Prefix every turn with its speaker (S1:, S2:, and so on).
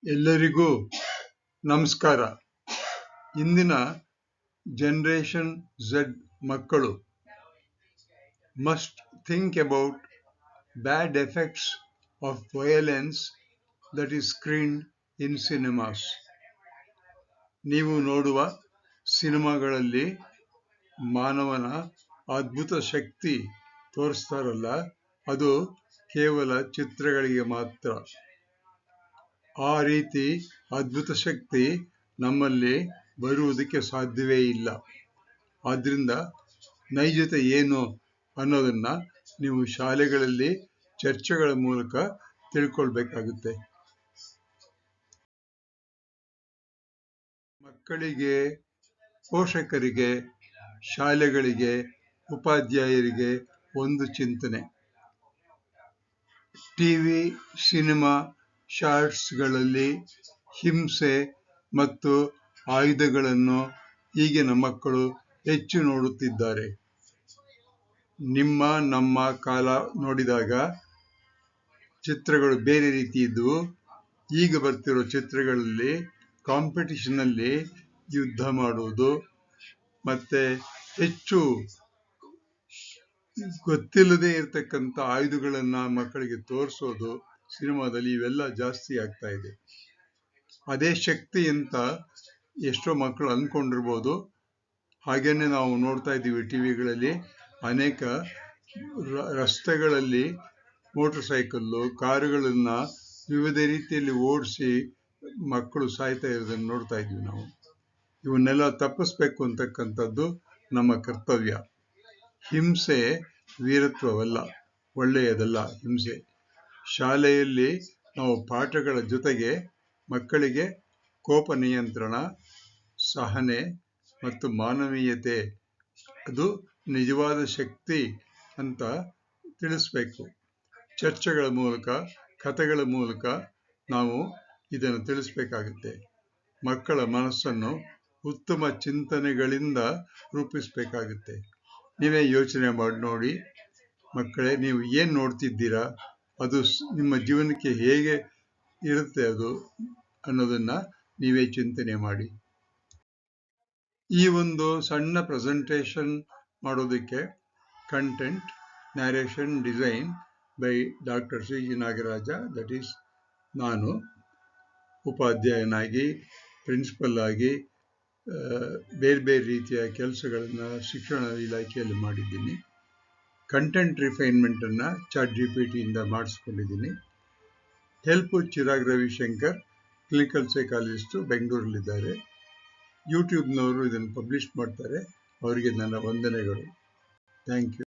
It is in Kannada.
S1: ಎಲ್ಲರಿಗೂ ನಮಸ್ಕಾರ. ಇಂದಿನ ಜನರೇಷನ್ ಝೆಡ್ ಮಕ್ಕಳು must think about bad effects of violence that is screened in cinemas. ನೀವು ನೋಡುವ ಸಿನಿಮಾಗಳಲ್ಲಿ ಮಾನವನ ಅದ್ಭುತ ಶಕ್ತಿ ತೋರಿಸ್ತಾರಲ್ಲ, ಅದು ಕೇವಲ ಚಿತ್ರಗಳಿಗೆ ಮಾತ್ರ. ಆ ರೀತಿ ಅದ್ಭುತ ಶಕ್ತಿ ನಮ್ಮಲ್ಲಿ ಬರುವುದಕ್ಕೆ ಸಾಧ್ಯವೇ ಇಲ್ಲ. ಆದ್ದರಿಂದ ನೈಜತೆ ಏನು ಅನ್ನೋದನ್ನ ನೀವು ಶಾಲೆಗಳಲ್ಲಿ ಚರ್ಚೆಗಳ ಮೂಲಕ ತಿಳ್ಕೊಳ್ಬೇಕಾಗುತ್ತೆ. ಮಕ್ಕಳಿಗೆ, ಪೋಷಕರಿಗೆ, ಶಾಲೆಗಳಿಗೆ, ಉಪಾಧ್ಯಾಯರಿಗೆ ಒಂದು ಚಿಂತನೆ. ಟಿವಿ, ಸಿನಿಮಾ, ಶಾರ್ಟ್ಸ್ಗಳಲ್ಲಿ ಹಿಂಸೆ ಮತ್ತು ಆಯುಧಗಳನ್ನು ಈಗಿನ ಮಕ್ಕಳು ಹೆಚ್ಚು ನೋಡುತ್ತಿದ್ದಾರೆ. ನಮ್ಮ ಕಾಲ ನೋಡಿದಾಗ ಚಿತ್ರಗಳು ಬೇರೆ ರೀತಿ ಇದ್ದವು. ಈಗ ಬರ್ತಿರೋ ಚಿತ್ರಗಳಲ್ಲಿ ಕಾಂಪಿಟಿಷನ್ನಲ್ಲಿ ಯುದ್ಧ ಮಾಡುವುದು ಮತ್ತೆ ಹೆಚ್ಚು ಗೊತ್ತಿಲ್ಲದೆ ಇರತಕ್ಕಂಥ ಆಯುಧಗಳನ್ನ ಮಕ್ಕಳಿಗೆ ತೋರಿಸೋದು ಸಿನಿಮಾದಲ್ಲಿ, ಇವೆಲ್ಲ ಜಾಸ್ತಿ ಆಗ್ತಾ ಇದೆ. ಅದೇ ಶಕ್ತಿ ಅಂತ ಎಷ್ಟೋ ಮಕ್ಕಳು ಅಂದ್ಕೊಂಡಿರ್ಬೋದು. ಹಾಗೇನೆ ನಾವು ನೋಡ್ತಾ ಇದ್ದೀವಿ ಟಿವಿಗಳಲ್ಲಿ ಅನೇಕ ರಸ್ತೆಗಳಲ್ಲಿ ಮೋಟರ್ ಸೈಕಲ್ಲು, ಕಾರುಗಳನ್ನ ವಿವಿಧ ರೀತಿಯಲ್ಲಿ ಓಡಿಸಿ ಮಕ್ಕಳು ಸಾಯ್ತಾ ಇರೋದನ್ನು ನೋಡ್ತಾ ಇದ್ದೀವಿ ನಾವು. ಇವನ್ನೆಲ್ಲ ತಪ್ಪಿಸ್ಬೇಕು ಅಂತಕ್ಕಂಥದ್ದು ನಮ್ಮ ಕರ್ತವ್ಯ. ಹಿಂಸೆ ವೀರತ್ವವಲ್ಲ, ಒಳ್ಳೆಯದಲ್ಲ ಹಿಂಸೆ. ಶಾಲೆಯಲ್ಲಿ ನಾವು ಪಾಠಗಳ ಜೊತೆಗೆ ಮಕ್ಕಳಿಗೆ ಕೋಪ ನಿಯಂತ್ರಣ, ಸಹನೆ ಮತ್ತು ಮಾನವೀಯತೆ ಅದು ನಿಜವಾದ ಶಕ್ತಿ ಅಂತ ತಿಳಿಸ್ಬೇಕು. ಚರ್ಚೆಗಳ ಮೂಲಕ, ಕಥೆಗಳ ಮೂಲಕ ನಾವು ಇದನ್ನು ತಿಳಿಸ್ಬೇಕಾಗುತ್ತೆ. ಮಕ್ಕಳ ಮನಸ್ಸನ್ನು ಉತ್ತಮ ಚಿಂತನೆಗಳಿಂದ ರೂಪಿಸಬೇಕಾಗುತ್ತೆ. ನೀವೇ ಯೋಚನೆ ಮಾಡಿ ನೋಡಿ ಮಕ್ಕಳೇ, ನೀವು ಏನು ನೋಡ್ತಿದ್ದೀರಾ, ಅದು ನಿಮ್ಮ ಜೀವನಕ್ಕೆ ಹೇಗೆ ಇರುತ್ತೆ ಅದು ಅನ್ನೋದನ್ನ ನೀವೇ ಚಿಂತನೆ ಮಾಡಿ. ಈ ಒಂದು ಸಣ್ಣ ಪ್ರೆಸೆಂಟೇಷನ್ ಮಾಡೋದಕ್ಕೆ content, narration, design by doctor C G Nagaraja. That is ನಾನು ಉಪಾಧ್ಯಾಯನಾಗಿ, ಪ್ರಿನ್ಸಿಪಲ್ ಆಗಿ ಬೇರೆ ಬೇರೆ ರೀತಿಯ ಕೆಲಸಗಳನ್ನು ಶಿಕ್ಷಣ ಇಲಾಖೆಯಲ್ಲಿ ಮಾಡಿದ್ದೀನಿ. ಕಂಟೆಂಟ್ ರಿಫೈನ್ಮೆಂಟನ್ನು ChatGPT ಇಂದ ಮಾಡಿಸ್ಕೊಂಡಿದ್ದೀನಿ. Help Chirag Ravishankar, clinical psychologist, ಬೆಂಗಳೂರಲ್ಲಿದ್ದಾರೆ. ಯೂಟ್ಯೂಬ್ನವರು ಇದನ್ನು ಪಬ್ಲಿಷ್ ಮಾಡ್ತಾರೆ. ಅವರಿಗೆ ನನ್ನ ವಂದನೆಗಳು. Thank you.